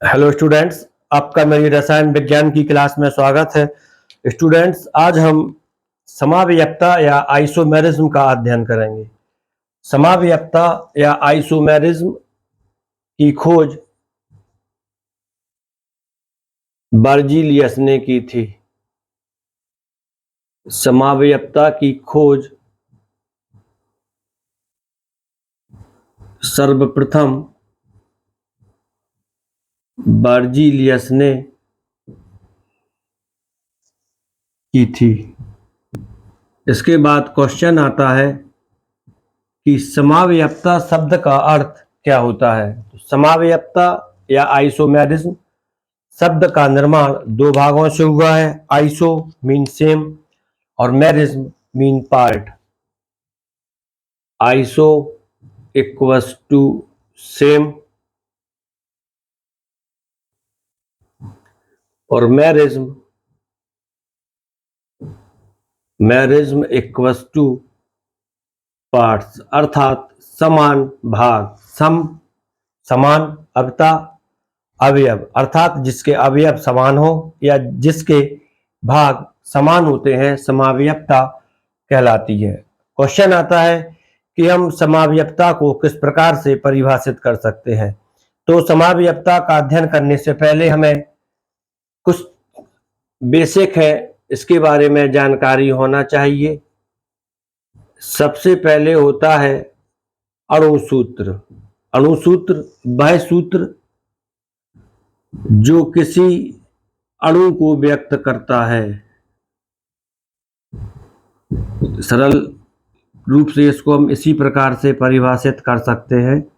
Hello students, आपका मेरी रसायन विज्ञान की क्लास में स्वागत है। स्टूडेंट्स, आज हम समावयवता या आइसोमेरिज्म का अध्ययन करेंगे। समावयवता या आइसोमेरिज्म की खोज बर्जीलियस ने की थी। समावयवता की खोज सर्वप्रथम बर्जीलियस ने की थी। इसके बाद क्वेश्चन आता है कि समावयवता शब्द का अर्थ क्या होता है। समावयवता या आइसोमेरिज्म शब्द का निर्माण दो भागों से हुआ है। आइसो मीन सेम और merism mean part. Iso equals to same और मेरिज्म इक्वल्स टू पार्ट्स, अर्थात समान भाग। समान अवयव अर्थात जिसके अवयव समान हो या जिसके भाग समान होते हैं, समावयवता कहलाती है। क्वेश्चन आता है कि हम समावयवता को किस प्रकार से परिभाषित कर सकते हैं। तो समावयवता का अध्ययन करने से पहले हमें कुछ बेसिक है इसके बारे में जानकारी होना चाहिए। सबसे पहले होता है अणुसूत्र। अणुसूत्र वह सूत्र जो किसी अणु को व्यक्त करता है। सरल रूप से इसको हम इसी प्रकार से परिभाषित कर सकते हैं,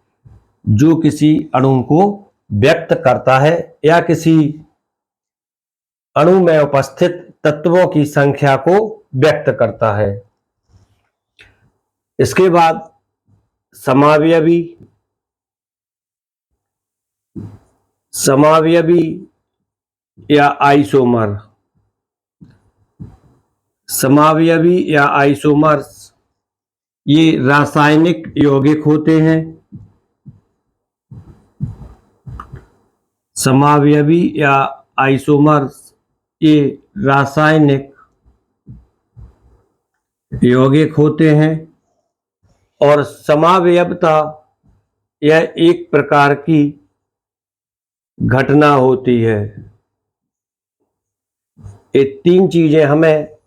जो किसी अणु को व्यक्त करता है या किसी अणु में उपस्थित तत्वों की संख्या को व्यक्त करता है। इसके बाद समावयवी या आइसोमर। समावयवी या आइसोमर्स ये रासायनिक यौगिक होते हैं। समावयवी या आइसोमर्स ये रासायनिक यौगिक होते हैं और समावयवता यह एक प्रकार की घटना होती है। ये तीन चीजें हमें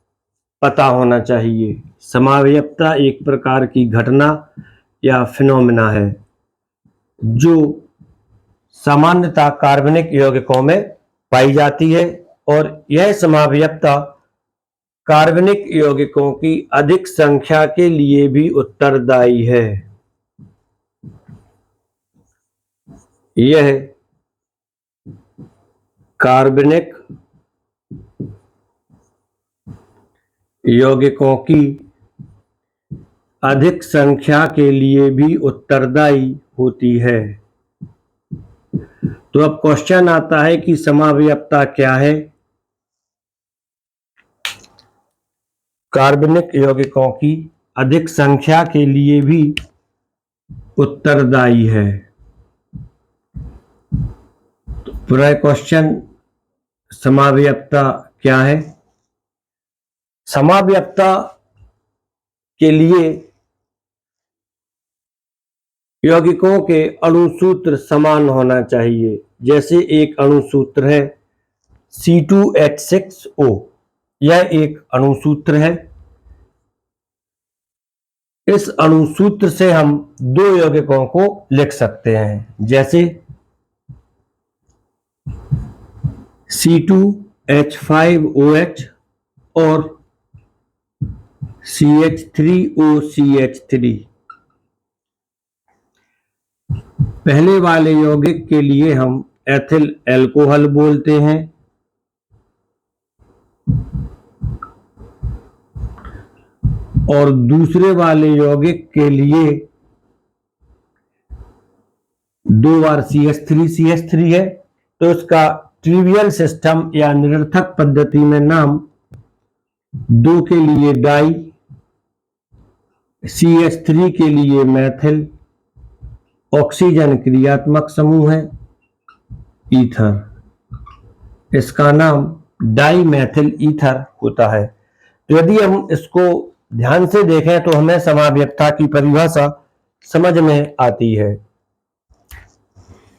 पता होना चाहिए। समावयवता एक प्रकार की घटना या फिनोमेना है जो सामान्यतः कार्बनिक यौगिकों में पाई जाती है और यह समावयवता कार्बनिक यौगिकों की अधिक संख्या के लिए भी उत्तरदायी है। यह कार्बनिक यौगिकों की अधिक संख्या के लिए भी उत्तरदायी होती है। तो अब क्वेश्चन आता है कि समावयवता क्या है। कार्बनिक यौगिकों की अधिक संख्या के लिए भी उत्तरदायी है। तो पूरा क्वेश्चन समावयवता क्या है। समावयवता के लिए यौगिकों के अणुसूत्र समान होना चाहिए। जैसे एक अणुसूत्र है C2H6O, यह एक अणुसूत्र है। इस अणुसूत्र से हम दो यौगिकों को लिख सकते हैं, जैसे C2H5OH और CH3OCH3। पहले वाले यौगिक के लिए हम एथिल अल्कोहल बोलते हैं और दूसरे वाले यौगिक के लिए दो बार CH3 है, तो इसका ट्रिवियल सिस्टम या निरर्थक पद्धति में नाम दो के लिए डाई, CH3 के लिए मैथिल, ऑक्सीजन क्रियात्मक समूह है ईथर, इसका नाम डाईमेथिल ईथर होता है। तो यदि हम इसको ध्यान से देखें तो हमें समावयवता की परिभाषा समझ में आती है।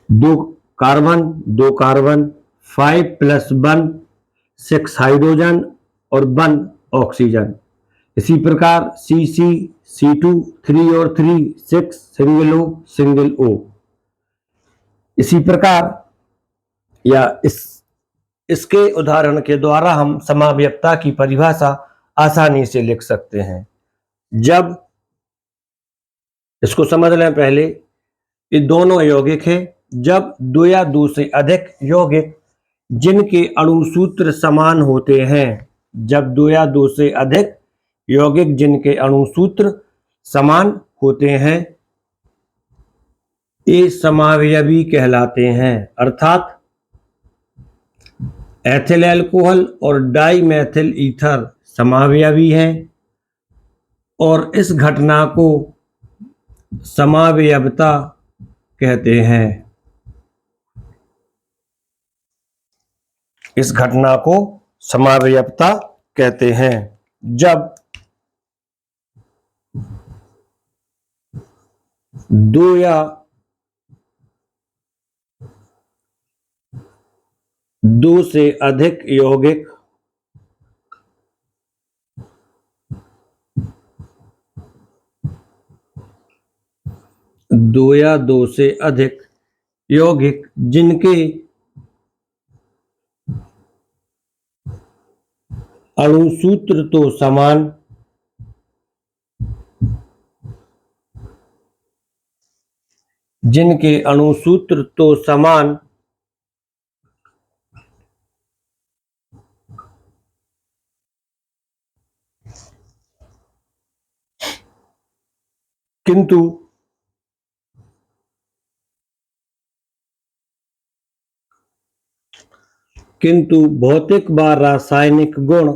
दो कार्बन 5+1 6 हाइड्रोजन और 1 ऑक्सीजन। इसी प्रकार C2 3 और 3 6 सिंगल O। इसी प्रकार या इसके उदाहरण के द्वारा हम समावयवता की परिभाषा आसानी से लिख सकते हैं। जब इसको समझ लें पहले, ये दोनों यौगिक है। जब दो या दो से अधिक यौगिक जिनके अणु सूत्र समान होते हैं, जब दो या दो से अधिक यौगिक जिनके अणु सूत्र समान होते हैं, ये समावयवी कहलाते हैं। अर्थात एथिल अल्कोहल और डाईमेथिल ईथर समावयवी हैं और इस घटना को समावयवता कहते हैं। इस घटना को समावयवता कहते हैं। जब दो या दो से अधिक यौगिक दो या दो से अधिक यौगिक जिनके अणु सूत्र तो समान जिनके अणु सूत्र तो समान किंतु भौतिक व रासायनिक गुण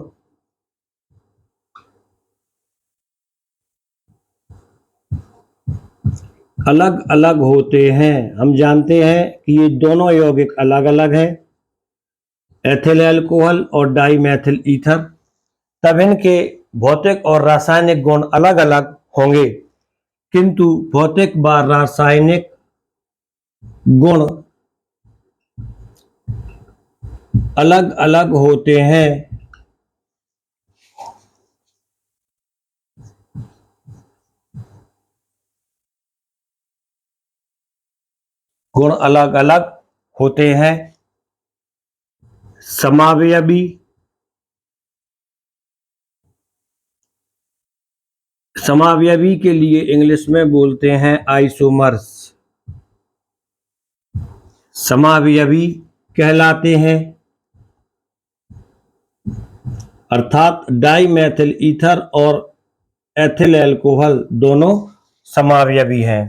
अलग अलग होते हैं। हम जानते हैं कि ये दोनों यौगिक अलग अलग हैं, एथिल अल्कोहल और डाईमेथिल ईथर। तब इनके भौतिक और रासायनिक गुण अलग अलग होंगे, किंतु भौतिक व रासायनिक गुण अलग अलग होते हैं। गुण अलग अलग होते हैं। समावयवी समावयवी के लिए इंग्लिश में बोलते हैं आइसोमर्स। समावयवी कहलाते हैं, अर्थात डाईमेथिल ईथर और एथिल अल्कोहल दोनों समावयवी हैं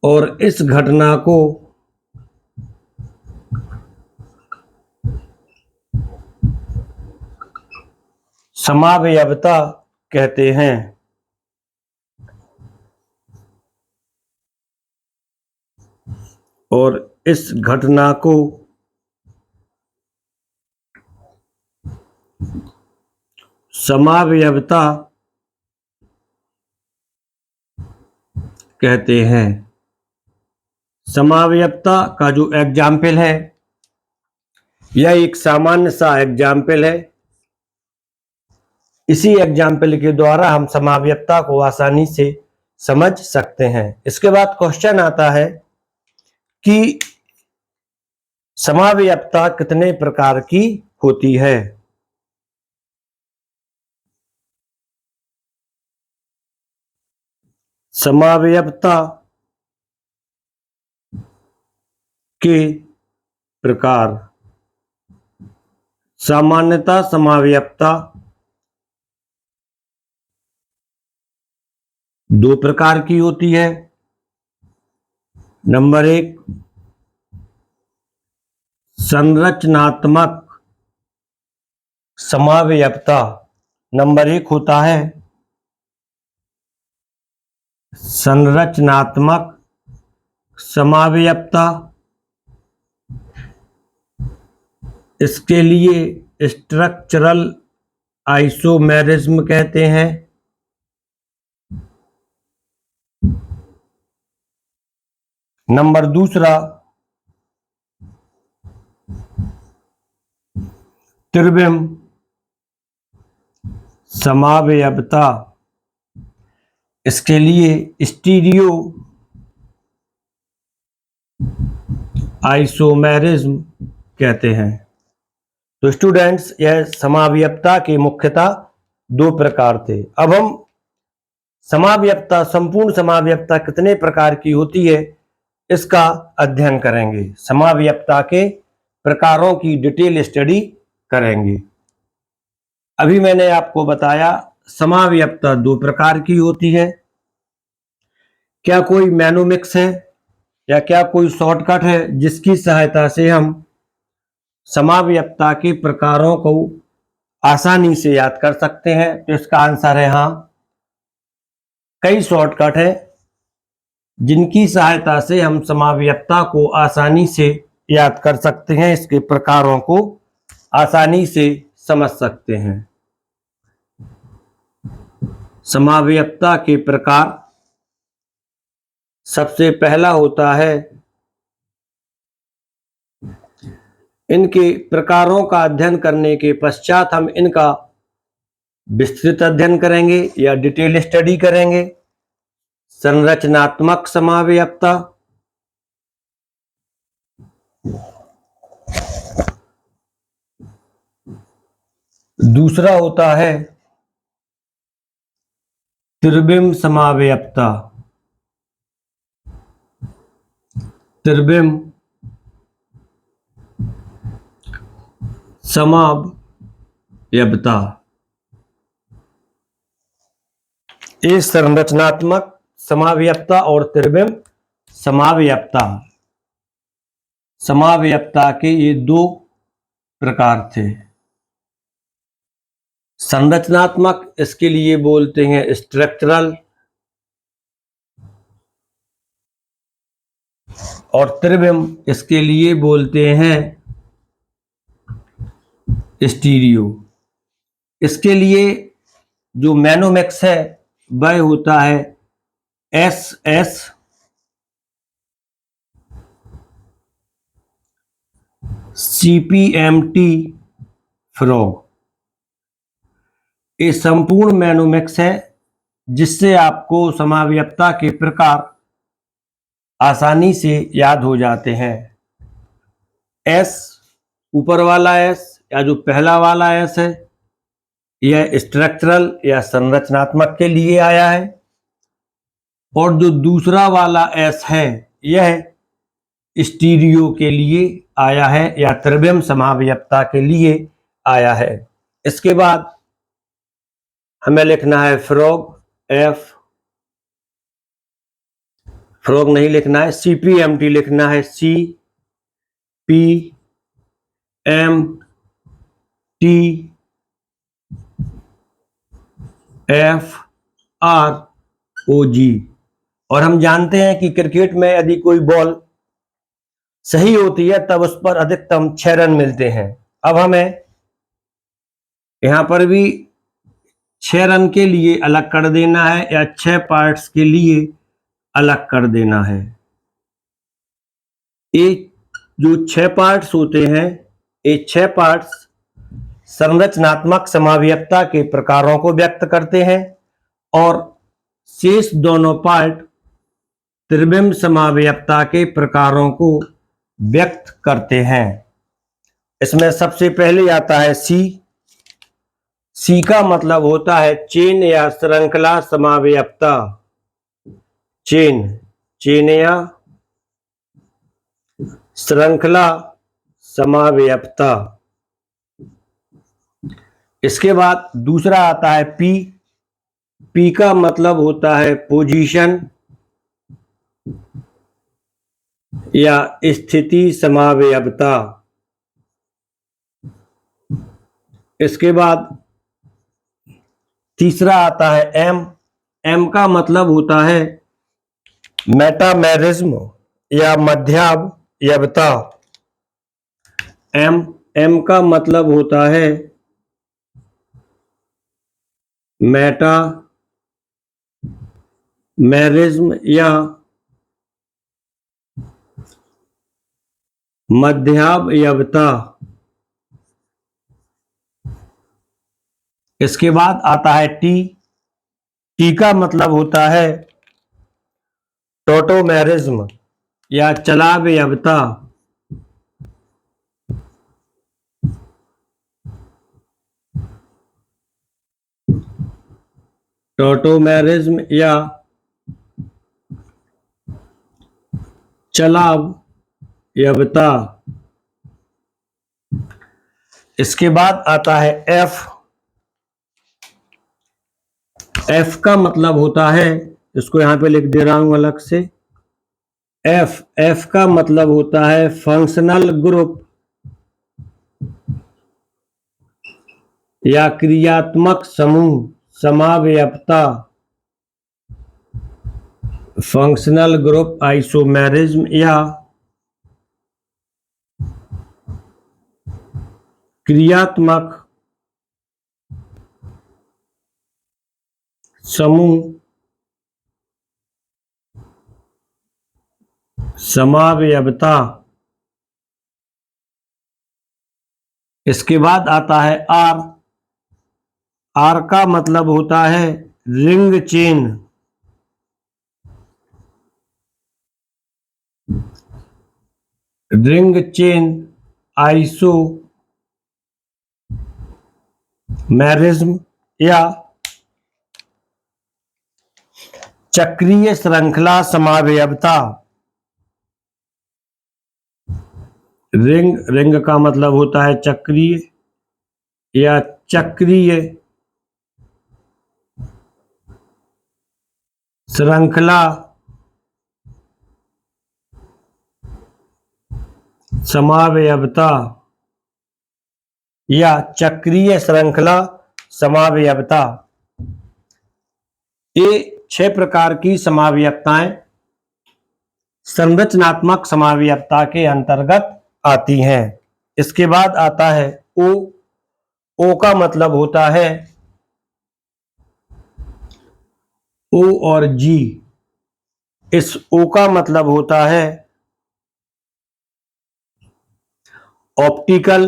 और इस घटना को समावयवता कहते हैं। और इस घटना को समावयवता कहते हैं। समावयवता का जो एग्जाम्पल है, यह एक सामान्य सा एग्जाम्पल है। इसी एग्जाम्पल के द्वारा हम समावयवता को आसानी से समझ सकते हैं। इसके बाद क्वेश्चन आता है कि समावयवता कितने प्रकार की होती है। समावयवता के प्रकार। सामान्यतः समावयवता दो प्रकार की होती है। नंबर 1 संरचनात्मक समावयवता। नंबर 1 होता है संरचनात्मक समावयवता इसके लिए स्ट्रक्चरल आइसोमेरिज्म कहते हैं। नंबर दूसरा त्रिविम समावयवता, इसके लिए स्टीरियो आइसोमेरिज्म कहते हैं। तो स्टूडेंट्स, यह समावयवता के मुख्यतः दो प्रकार थे। अब हम समावयवता, संपूर्ण समावयवता कितने प्रकार की होती है, इसका अध्ययन करेंगे। समावयवता के प्रकारों की डिटेल स्टडी करेंगे। अभी मैंने आपको बताया समावयवता दो प्रकार की होती है। क्या कोई मैनोमिक्स है या क्या कोई शॉर्टकट है जिसकी सहायता से हम समावयवता के प्रकारों को आसानी से याद कर सकते हैं? तो इसका आंसर है हाँ। कई शॉर्टकट है जिनकी सहायता से हम समावयवता को आसानी से याद कर सकते हैं, इसके प्रकारों को आसानी से समझ सकते हैं। समावयवता के प्रकार, सबसे पहला होता है, इनके प्रकारों का अध्ययन करने के पश्चात हम इनका विस्तृत अध्ययन करेंगे या डिटेल स्टडी करेंगे। संरचनात्मक समावयवता, दूसरा होता है त्रिविम समावयवता। त्रिविम समावयवता, ये संरचनात्मक समावयवता और त्रिविम समावयवता के ये दो प्रकार थे। संरचनात्मक, इसके लिए बोलते हैं स्ट्रक्चरल, और त्रिविम इसके लिए बोलते हैं स्टीरियो। इसके लिए जो मैनोमिक्स है वह होता है SS CPMT फ्रॉग। ये संपूर्ण मैनोमिक्स है जिससे आपको समावयवता के प्रकार आसानी से याद हो जाते हैं। S, ऊपर वाला S या जो पहला वाला S है, यह स्ट्रक्चरल या संरचनात्मक के लिए आया है, और जो दूसरा वाला S है यह स्टीरियो के लिए आया है या त्रिविम समावयवता के लिए आया है। इसके बाद हमें लिखना है फ्रॉग, फ्रॉग नहीं लिखना है, CPMT लिखना है, CPMT FROG। और हम जानते हैं कि क्रिकेट में यदि कोई बॉल सही होती है तब उस पर अधिकतम 6 रन मिलते हैं। अब हमें यहां पर भी 6 रन के लिए अलग कर देना है या 6 पार्ट्स के लिए अलग कर देना है। ये जो 6 पार्ट्स होते हैं, ये 6 पार्ट्स संरचनात्मक समावयवता के प्रकारों को व्यक्त करते हैं और शेष दोनों पार्ट त्रिविम समावयवता के प्रकारों को व्यक्त करते हैं। इसमें सबसे पहले आता है C का मतलब होता है चेन या श्रृंखला समावयवता। चेन या श्रृंखला समावयवता। इसके बाद दूसरा आता है P का मतलब होता है पोजीशन या स्थिति समावयवता। इसके बाद तीसरा आता है M का मतलब होता है मेटामेरिज्म या मध्यावयवता। M एम का मतलब होता है मेटा मैरिज्म या मध्यावयवता। इसके बाद आता है टी। टी का मतलब होता है टोटोमेरिज्म या चलावयवता। टोटोमेरिज्म या चलावयवता। इसके बाद आता है एफ। एफ का मतलब होता है, इसको यहां पे लिख दे रहा हूं अलग से, एफ का मतलब होता है फंक्शनल ग्रुप या क्रियात्मक समूह समावयवता। फंक्शनल ग्रुप आइसोमेरिज्म या क्रियात्मक समूह समावयवता। इसके बाद आता है आर। आर का मतलब होता है ring chain. Ring chain isomerism या चक्रीय श्रृंखला समावयवता। रिंग का मतलब होता है चक्रीय या चक्रीय श्रृंखला समावयवता या चक्रीय श्रृंखला समावयवता। ये 6 प्रकार की समावयवताएं संरचनात्मक समावयवता के अंतर्गत आती हैं। इसके बाद आता है ओ। ओ का मतलब होता है ओ और जी। इस ओ का मतलब होता है ऑप्टिकल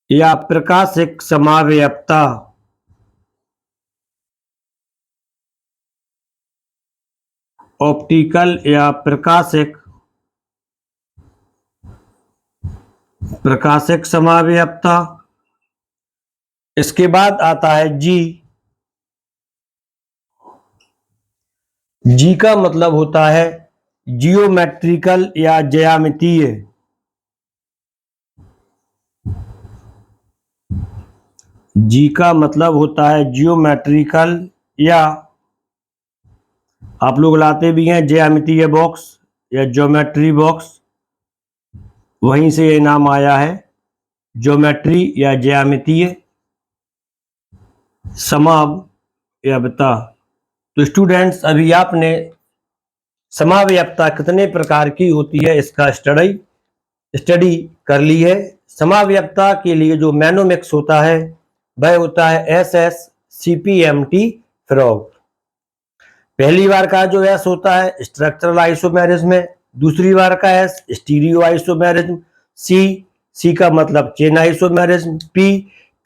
या प्रकाशिक समावयवता। ऑप्टिकल या प्रकाशिक समावयवता। इसके बाद आता है जी। जी का मतलब होता है जियोमेट्रिकल या ज्यामितीय। जी का मतलब होता है जियोमेट्रिकल या आप लोग लाते भी हैं ज्यामितीय बॉक्स या ज्योमेट्री बॉक्स, वहीं से ये नाम आया है ज्योमेट्री या ज्यामितीय समावयवता। तो स्टूडेंट्स, अभी आपने समावयवता कितने प्रकार की होती है इसका स्टडी कर ली है। समावयवता के लिए जो मैनोमिक्स होता है वह होता है SSCPMT फ्रॉग। पहली बार का जो एस होता है स्ट्रक्चरल आइसोमेरिज्म है, दूसरी बार का एस स्टीरियो आइसोमेरिज्म, सी का मतलब चेन आइसोमेरिज्म,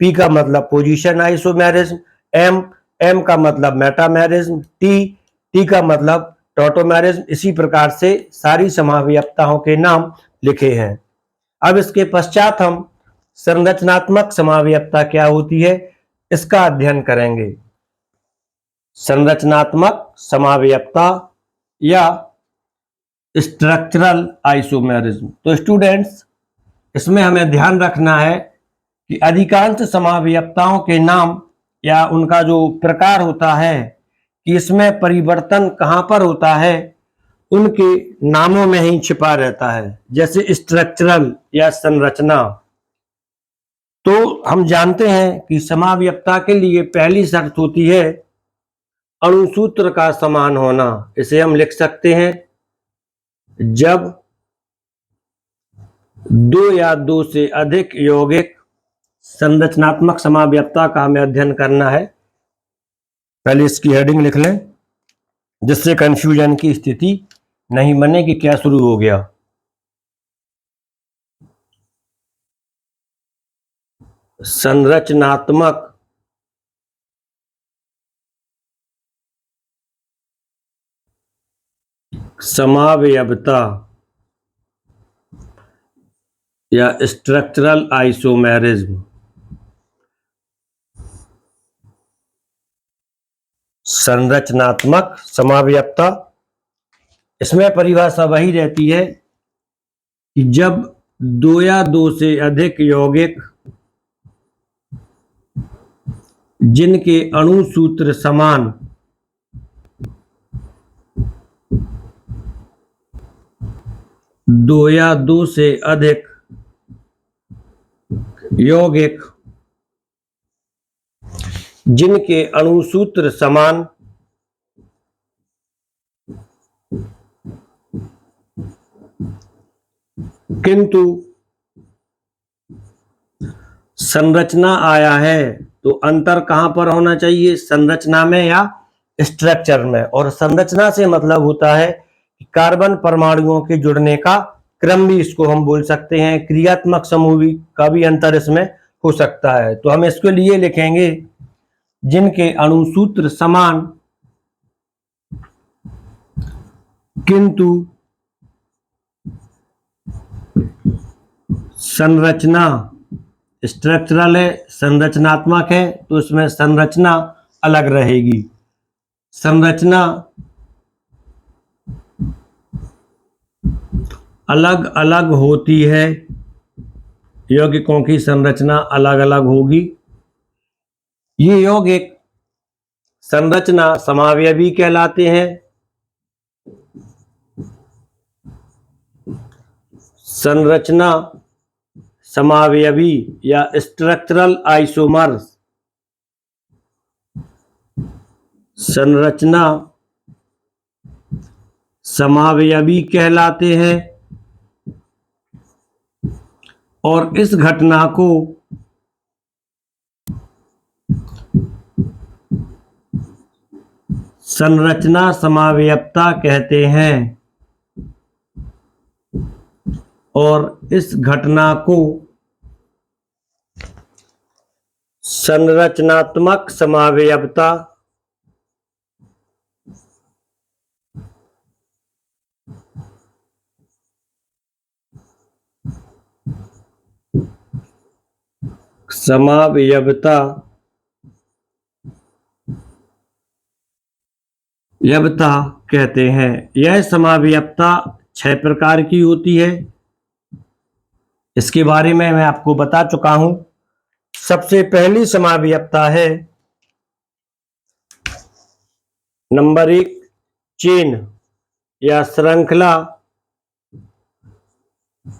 पी का मतलब पोजीशन आइसोमेरिज्म, एम का मतलब मेटामेरिज्म, टी का मतलब टोटोमेरिज्म। इसी प्रकार से सारी समावयवताओं के नाम लिखे हैं। अब इसके पश्चात हम संरचनात्मक समावयवता क्या होती है इसका अध्ययन करेंगे। संरचनात्मक समावयवता या स्ट्रक्चरल आइसोमेरिज्म। तो स्टूडेंट्स, इसमें हमें ध्यान रखना है कि अधिकांश समावयवताओं के नाम या उनका जो प्रकार होता है कि इसमें परिवर्तन कहां पर होता है उनके नामों में ही छिपा रहता है। जैसे स्ट्रक्चरल या संरचना, तो हम जानते हैं कि समावयवता के लिए पहली शर्त होती है अणुसूत्र का समान होना। इसे हम लिख सकते हैं जब दो या दो से अधिक यौगिक संरचनात्मक समावयवता का हमें अध्ययन करना है। पहले इसकी हेडिंग लिख लें जिससे कंफ्यूजन की स्थिति नहीं बने कि क्या शुरू हो गया। संरचनात्मक समावयवता या स्ट्रक्चरल आइसोमेरिज्म। संरचनात्मक समावयवता, इसमें परिभाषा वही रहती है कि जब दो या दो से अधिक यौगिक जिनके अणु सूत्र समान दो या दो से अधिक यौगिक जिनके अणु सूत्र समान किंतु संरचना आया है, तो अंतर कहां पर होना चाहिए, संरचना में या स्ट्रक्चर में। और संरचना से मतलब होता है कि कार्बन परमाणुओं के जुड़ने का क्रम भी इसको हम बोल सकते हैं, क्रियात्मक समूह का भी अंतर इसमें हो सकता है। तो हम इसके लिए लिखेंगे जिनके अणु सूत्र समान किंतु संरचना स्ट्रक्चरल है, संरचनात्मक है, तो इसमें संरचना अलग रहेगी। संरचना अलग अलग होती है, यौगिकों की संरचना अलग अलग होगी। ये यौगिक संरचना समावयवी कहलाते हैं। संरचना समावयवी या स्ट्रक्चरल आइसोमर्स, संरचना समावयवी कहलाते हैं। और इस घटना को संरचना समावयवता कहते हैं। और इस घटना को संरचनात्मक समावयवता कहते हैं। यह समावयवता 6 प्रकार की होती है। इसके बारे में मैं आपको बता चुका हूं। सबसे पहली समावयवता है नंबर 1, चेन या श्रृंखला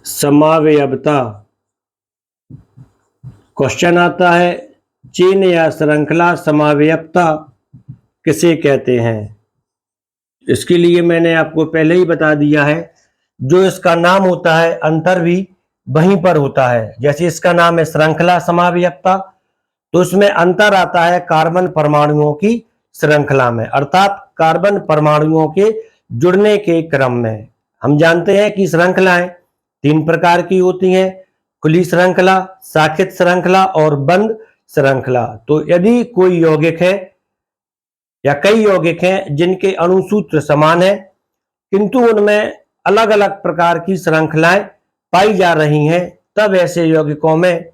समावयवता। क्वेश्चन आता है, चेन या श्रृंखला समावयवता किसे कहते हैं। इसके लिए मैंने आपको पहले ही बता दिया है, जो इसका नाम होता है अंतर भी वहीं पर होता है। जैसे इसका नाम है श्रृंखला समावयवता, तो उसमें अंतर आता है कार्बन परमाणुओं की श्रृंखला में, अर्थात कार्बन परमाणुओं के जुड़ने के क्रम में। हम जानते हैं कि श्रृंखलाएं 3 प्रकार की होती हैं, खुली श्रृंखला, शाखित श्रृंखला और बंद श्रृंखला। तो यदि कोई यौगिक है या कई यौगिक हैं जिनके अणु सूत्र समान है किंतु उनमें अलग अलग प्रकार की श्रृंखलाएं पाई जा रही हैं, तब ऐसे यौगिकों में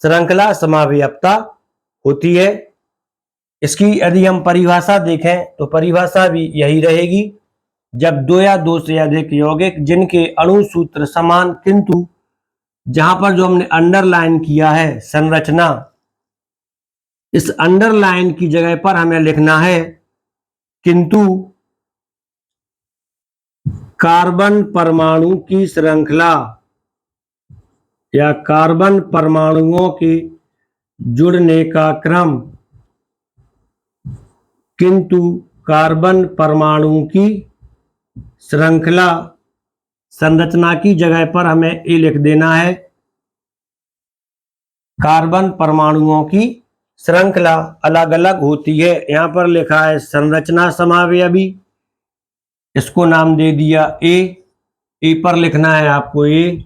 श्रृंखला समावयवता होती है। इसकी यदि हम परिभाषा देखें तो परिभाषा भी यही रहेगी, जब दो या दो से अधिक यौगिक जिनके अणु सूत्र समान किंतु, जहां पर जो हमने अंडरलाइन किया है संरचना, इस अंडरलाइन की जगह पर हमें लिखना है किंतु कार्बन परमाणु की श्रृंखला या कार्बन परमाणुओं के जुड़ने का क्रम किंतु कार्बन परमाणु की श्रृंखला संरचना की जगह पर हमें ए लिख देना है। कार्बन परमाणुओं की श्रृंखला अलग अलग होती है। यहां पर लिखा है संरचना समावयवी, इसको नाम दे दिया ए। ए पर लिखना है आपको ए,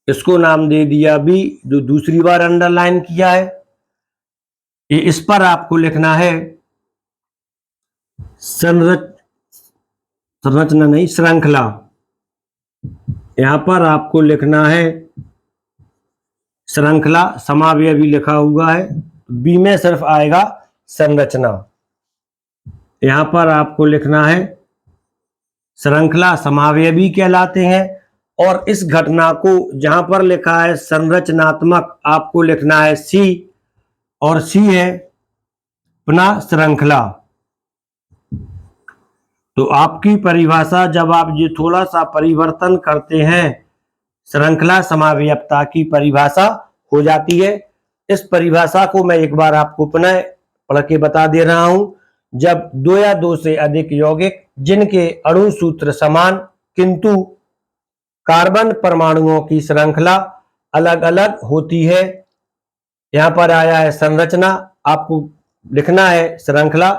इसको नाम दे दिया बी, जो दूसरी बार अंडरलाइन किया है। इस पर आपको लिखना है संरचना नहीं, श्रृंखला। यहां पर आपको लिखना है श्रृंखला, समावयवी लिखा हुआ है। बी में सिर्फ आएगा संरचना। यहां पर आपको लिखना है श्रृंखला समावयवी कहलाते हैं। और इस घटना को जहां पर लिखा है संरचनात्मक, आपको लिखना है सी, और सी है पुनः श्रृंखला। तो आपकी परिभाषा जब आप ये थोड़ा सा परिवर्तन करते हैं, श्रृंखला समावयवता की परिभाषा हो जाती है। इस परिभाषा को मैं एक बार आपको पुनः पढ़ के बता दे रहा हूं। जब दो या दो से अधिक यौगिक जिनके अणु सूत्र समान किंतु कार्बन परमाणुओं की श्रृंखला अलग अलग होती है। यहां पर आया है संरचना, आपको लिखना है श्रृंखला।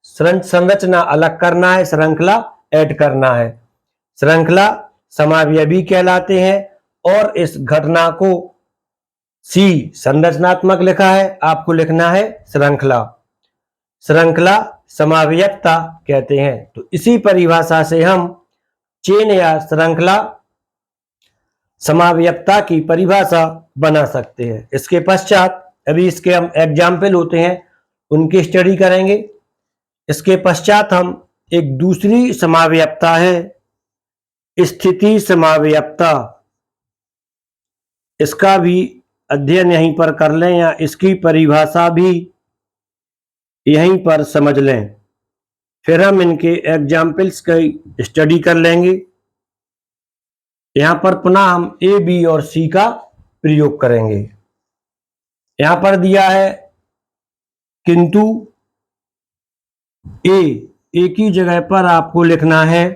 संरचना अलग करना है, श्रृंखला ऐड करना है। श्रृंखला समावयवी कहलाते हैं। और इस घटना को सी संरचनात्मक लिखा है, आपको लिखना है श्रृंखला। श्रृंखला समावयवता कहते हैं। तो इसी परिभाषा से हम चेन या श्रृंखला समावयवता की परिभाषा बना सकते हैं। इसके पश्चात अभी इसके हम एग्जाम्पल होते हैं, उनकी स्टडी करेंगे। इसके पश्चात हम एक दूसरी समावयवता है स्थिति समावयवता, इसका भी अध्ययन यहीं पर कर लें या इसकी परिभाषा भी यहीं पर समझ लें, फिर हम इनके एग्जाम्पल्स की स्टडी कर लेंगे। यहां पर पुनः हम ए, बी और सी का प्रयोग करेंगे। यहां पर दिया है किंतु ए की जगह पर आपको लिखना है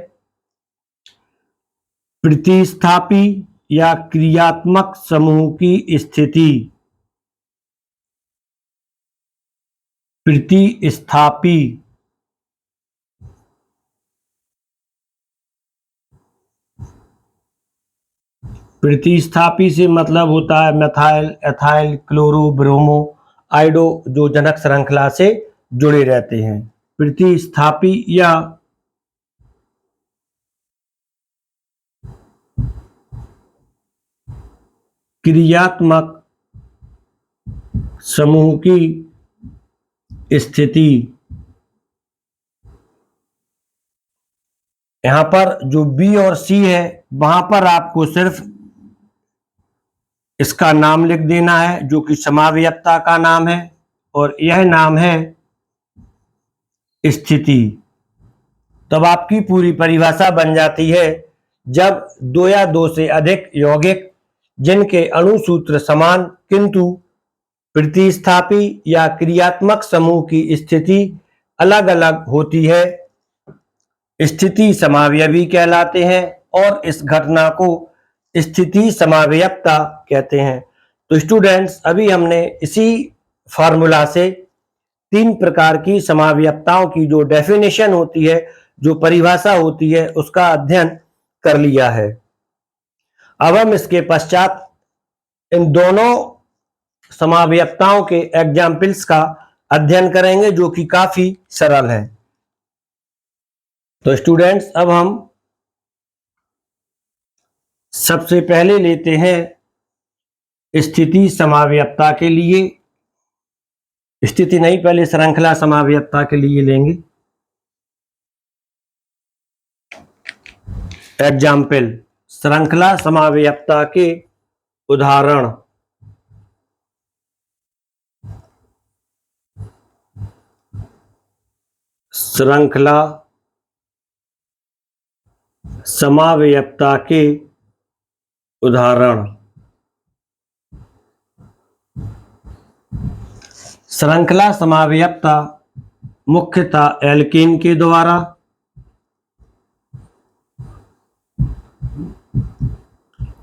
प्रतिस्थापी या क्रियात्मक समूह की स्थिति। प्रतिस्थापी प्रतिस्थापी से मतलब होता है मेथाइल, एथाइल, क्लोरो, ब्रोमो, आइडो, जो जनक श्रृंखला से जुड़े रहते हैं। प्रतिस्थापी या क्रियात्मक समूह की स्थिति। यहां पर जो बी और सी है वहां पर आपको सिर्फ इसका नाम लिख देना है, जो कि समावयवता का नाम है, और यह नाम है स्थिति। तब आपकी पूरी परिभाषा बन जाती है। जब दो या दो से अधिक यौगिक जिनके अणु सूत्र समान किंतु प्रतिस्थापी या क्रियात्मक समूह की स्थिति अलग अलग होती है, स्थिति समावयवी कहलाते हैं। और इस घटना को स्थिति समावयवता कहते हैं। तो स्टूडेंट्स, अभी हमने इसी फार्मूला से तीन प्रकार की समावयवताओं की जो डेफिनेशन होती है, जो परिभाषा होती है, उसका अध्ययन कर लिया है। अब हम इसके पश्चात इन दोनों समावयवताओं के एग्जाम्पल्स का अध्ययन करेंगे, जो कि काफी सरल है। तो स्टूडेंट्स, अब हम सबसे पहले लेते हैं स्थिति समावयवता के लिए, स्थिति नहीं, पहले श्रृंखला समावयवता के लिए लेंगे एग्जाम्पल। श्रृंखला समावयवता के उदाहरण। श्रृंखला समावयवता के उदाहरण। श्रृंखला समावयवता मुख्यतः एल्केन के द्वारा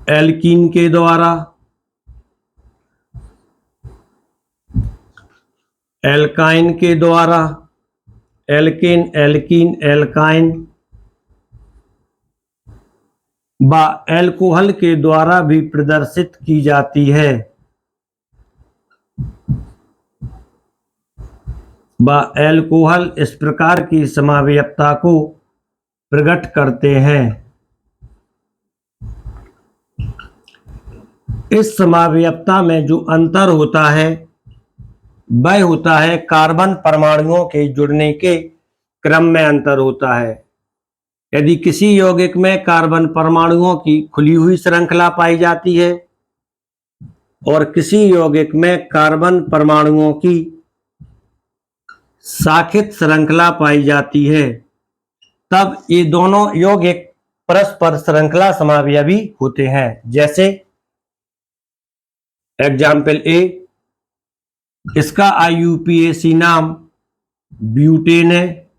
एल्कीन के द्वारा, एल्काइन के द्वारा, एल्केन, एल्कीन, एल्काइन व एल्कोहल के द्वारा भी प्रदर्शित की जाती है व एल्कोहल इस प्रकार की समावयवता को प्रकट करते हैं। इस समावयवता में जो अंतर होता है वह होता है कार्बन परमाणुओं के जुड़ने के क्रम में अंतर होता है। यदि किसी यौगिक में कार्बन परमाणुओं की खुली हुई श्रृंखला पाई जाती है और किसी यौगिक में कार्बन परमाणुओं की शाखित श्रृंखला पाई जाती है, तब ये दोनों यौगिक परस्पर श्रृंखला समावयवी होते हैं। जैसे एग्जाम्पल ए, इसका IUPAC नाम ब्यूटेन है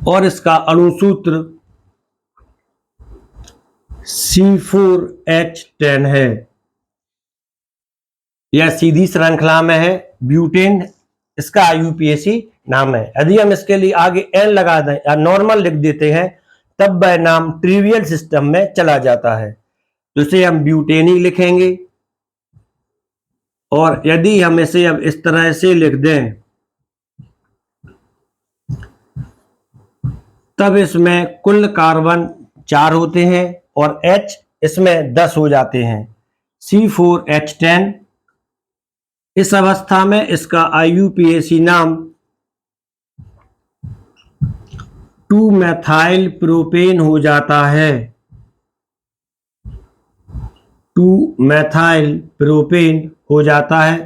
और इसका अणुसूत्र C4H10 है। यह सीधी श्रृंखला में है, ब्यूटेन इसका IUPAC नाम है। यदि हम इसके लिए आगे N लगा दें या नॉर्मल लिख देते हैं तब वह नाम ट्रिवियल सिस्टम में चला जाता है, तो इसे हम ब्यूटेनी लिखेंगे। और यदि हम इसे अब इस तरह से लिख दें तब इसमें कुल कार्बन 4 होते हैं और H इसमें 10 हो जाते हैं, C4H10। इस अवस्था में इसका IUPAC नाम 2-मेथाइल प्रोपेन हो जाता है। 2-मेथाइल प्रोपेन हो जाता है।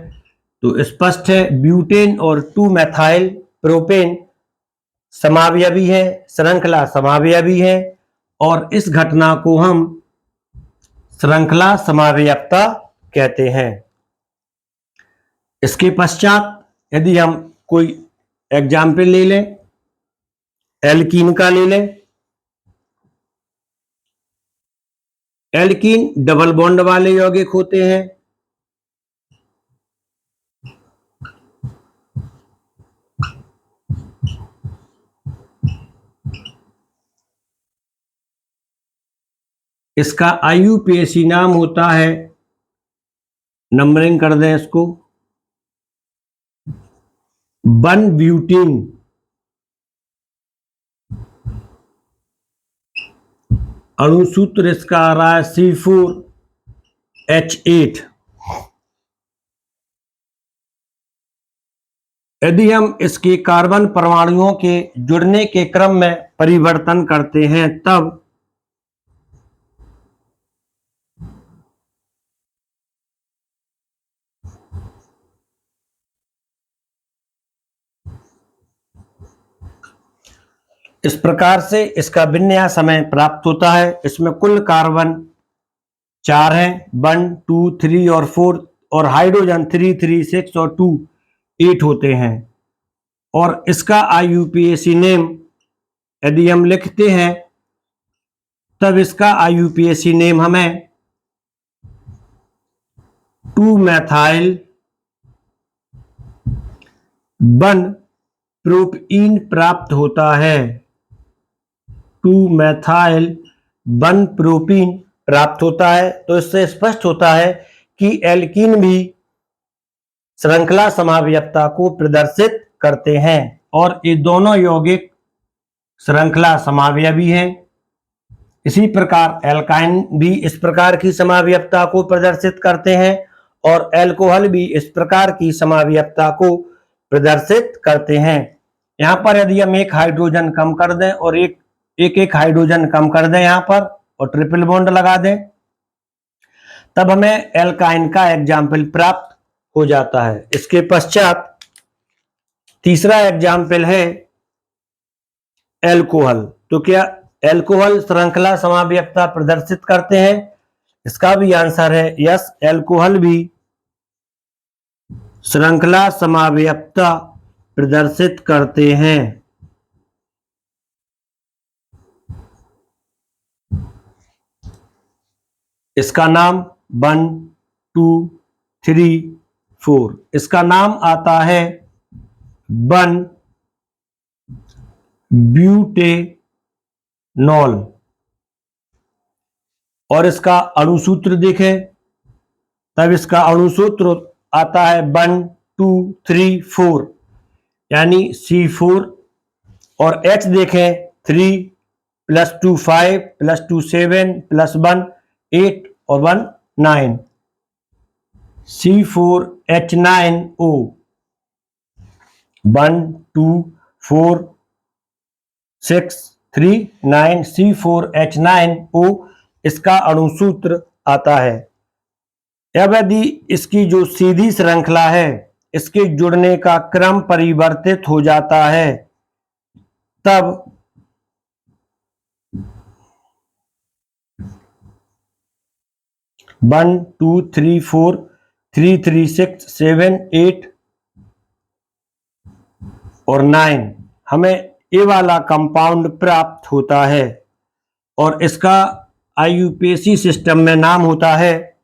तो स्पष्ट है ब्यूटेन और 2-मेथाइल प्रोपेन समावयवी है, श्रृंखला समावयवी है और इस घटना को हम श्रृंखला समावयवता कहते हैं। इसके पश्चात यदि हम कोई एग्जाम्पल ले लें, एल्कीन का ले लें। एल्कीन डबल बॉन्ड वाले यौगिक होते हैं। इसका IUPAC नाम होता है, नंबरिंग कर दें इसको, 1-ब्यूटीन। अणुसूत्र इसका आ रहा है C4H8। यदि हम इसके कार्बन परमाणुओं के जुड़ने के क्रम में परिवर्तन करते हैं तब इस प्रकार से इसका विन्यास हमें प्राप्त होता है। इसमें कुल कार्बन 4 हैं, 1, 2, 3 और 4, और हाइड्रोजन 3, 3, 6 और 2, 8 होते हैं। और इसका IUPAC नेम यदि हम लिखते हैं तब इसका IUPAC नेम हमें 2-मेथाइल 1-प्रोपीन प्राप्त होता है। 2-मेथाइल 1-प्रोपीन प्राप्त होता है। तो इससे स्पष्ट होता है कि एल्कीन भी श्रृंखला समावयवता को प्रदर्शित करते हैं और ये दोनों यौगिक श्रृंखला समावयवी हैं। इसी प्रकार एल्काइन भी इस प्रकार की समावयवता को प्रदर्शित करते हैं और एल्कोहल भी इस प्रकार की समावयवता को प्रदर्शित करते हैं। यहाँ पर यदि हम एक हाइड्रोजन कम कर दें और एक हाइड्रोजन कम कर दें यहाँ पर और ट्रिपल बॉन्ड लगा दें तब हमें एल्काइन का एग्जाम्पल प्राप्त हो जाता है। इसके पश्चात तीसरा एग्जाम्पल है एल्कोहल। तो क्या एल्कोहल श्रृंखला समावयवता प्रदर्शित करते हैं? इसका भी आंसर है यस, एल्कोहल भी श्रृंखला समावयवता प्रदर्शित करते हैं। इसका नाम 1 2 3 4, इसका नाम आता है 1 ब्यूटेनॉल। और इसका अणुसूत्र देखें तब इसका अणुसूत्र आता है 1 2 3 4, यानी C4। और H देखें 3 + 2 5 + 2 7 + 1 8 और 1 9, C4H9O। 1 2 4 6 3 9, C4H9O इसका अणुसूत्र आता है। अब यदि इसकी जो सीधी श्रृंखला है इसके जुड़ने का क्रम परिवर्तित हो जाता है तब वन टू थ्री फोर 3 3 6 7 8 और 9 हमें ये वाला कंपाउंड प्राप्त होता है। और इसका IUPAC सिस्टम में नाम होता है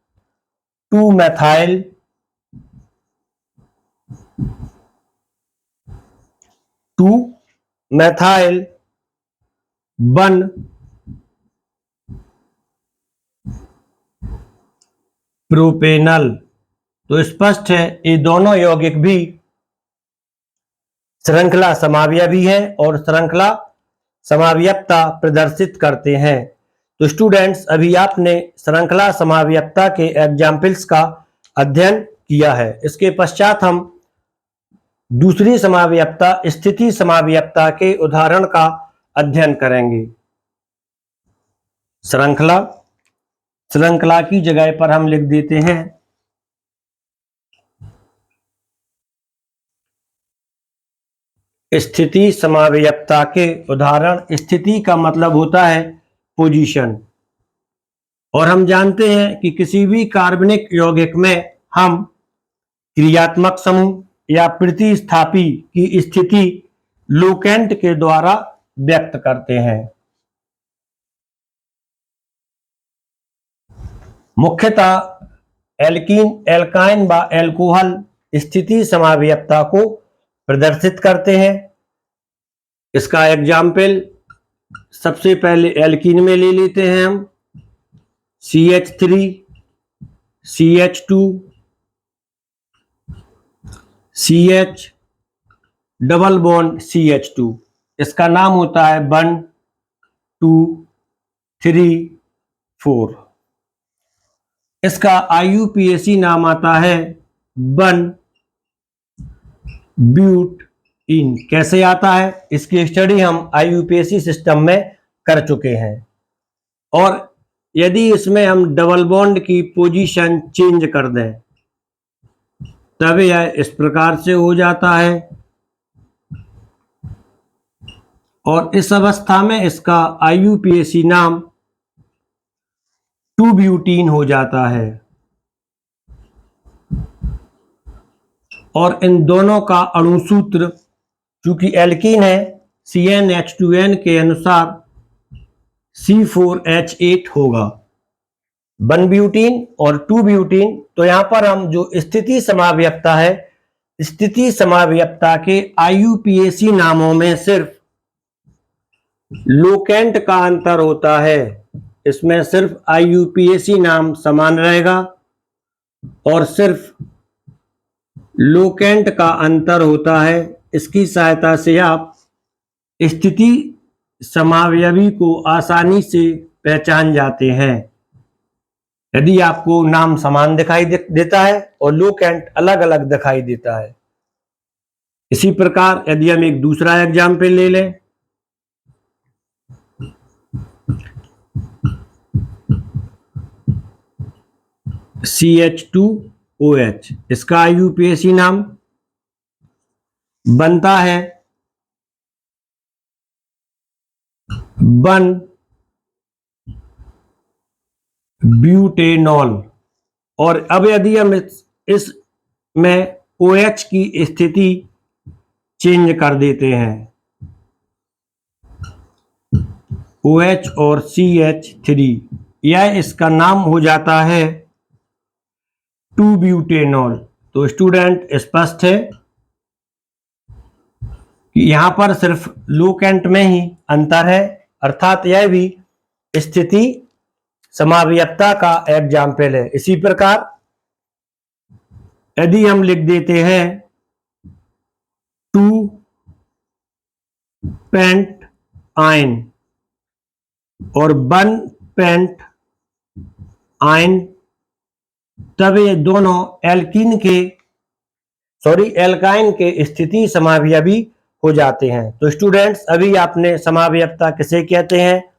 2-methyl 1 प्रोपेनल। तो स्पष्ट है ये दोनों यौगिक भी श्रृंखला समावयवी है और श्रृंखला समावयवता प्रदर्शित करते हैं। तो स्टूडेंट्स अभी आपने श्रृंखला समावयवता के एग्जाम्पल्स का अध्ययन किया है। इसके पश्चात हम दूसरी समावयवता स्थिति समावयवता के उदाहरण का अध्ययन करेंगे। श्रृंखला की जगह पर हम लिख देते हैं स्थिति समावयवता के उदाहरण। स्थिति का मतलब होता है पोजीशन, और हम जानते हैं कि किसी भी कार्बनिक यौगिक में हम क्रियात्मक समूह या प्रतिस्थापी की स्थिति लोकेंट के द्वारा व्यक्त करते हैं। मुख्यतः एल्कीन, एल्काइन व एल्कोहल स्थिति समावयवता को प्रदर्शित करते हैं। इसका एग्जाम्पल सबसे पहले एल्कीन में ले लेते हैं हम CH3 CH2 CH double bond CH2। इसका नाम होता है 1 2 3 4। इसका IUPAC नाम आता है 1 ब्यूटीन। कैसे आता है इसकी स्टडी हम IUPAC सिस्टम में कर चुके हैं। और यदि इसमें हम डबल बॉन्ड की पोजीशन चेंज कर दें तब यह इस प्रकार से हो जाता है, और इस अवस्था में इसका IUPAC नाम 2 ब्यूटीन हो जाता है। और इन दोनों का अणुसूत्र चूंकि एल्कीन है CnH2n के अनुसार C4H8 होगा। 1 ब्यूटीन और 2 ब्यूटीन। तो यहां पर हम जो स्थिति समावयवता है, स्थिति समावयवता के IUPAC नामों में सिर्फ लोकेंट का अंतर होता है। इसमें सिर्फ IUPAC नाम समान रहेगा और सिर्फ लोकेंट का अंतर होता है। इसकी सहायता से आप स्थिति समावयवी को आसानी से पहचान जाते हैं यदि आपको नाम समान दिखाई देता है और लोकेंट अलग अलग दिखाई देता है। इसी प्रकार यदि हम एक दूसरा एग्जाम्पल ले लें CH2OH, इसका IUPAC नाम बनता है 1 ब्यूटेनॉल। और अब यदि हम इसमें OH की स्थिति चेंज कर देते हैं, OH और CH3 यह इसका नाम हो जाता है 2-ब्यूटेनॉल। तो स्टूडेंट स्पष्ट है कि यहां पर सिर्फ लुकेंट में ही अंतर है, अर्थात यह भी स्थिति समावयवता का एग्जाम्पल है। इसी प्रकार यदि हम लिख देते हैं 2 पेंट आयन और 1 पेंट आयन, तब ये दोनों एल्काइन के स्थिति समावयवी हो जाते हैं। तो स्टूडेंट्स, अभी आपने समावयवता किसे कहते हैं,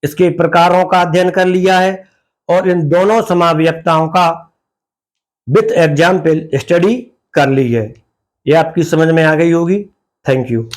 इसके प्रकारों का अध्ययन कर लिया है और इन दोनों समावयवताओं का विथ एग्जाम्पल स्टडी कर ली है। ये आपकी समझ में आ गई होगी। Thank you.